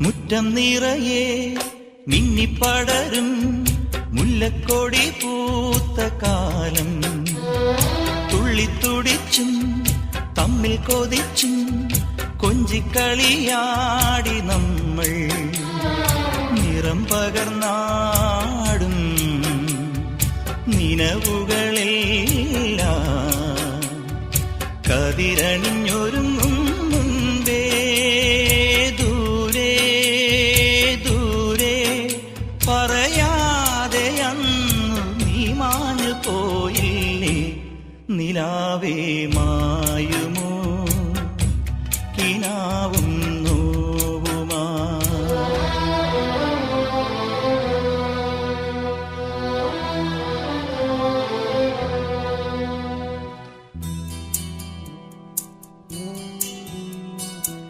മുറ്റം നിറയെ മിന്നിപ്പടരും മുല്ലക്കൊടി പൂത്ത കാലം. തുള്ളിത്തുടിച്ചും തമ്മിൽ കൊതിച്ചും കൊഞ്ചിക്കളിയാടി നമ്മൾ. നിറം പകർന്നാടും നിലവുകളെല്ലാം കതിരണിഞ്ഞൊരുങ്ങും മുൻപേ ദൂരെ ദൂരെ പറയാതെ അന്നു നീ മാഞ്ഞു പോയില്ലേ. നിലാവേ മായുമോ കിനാവും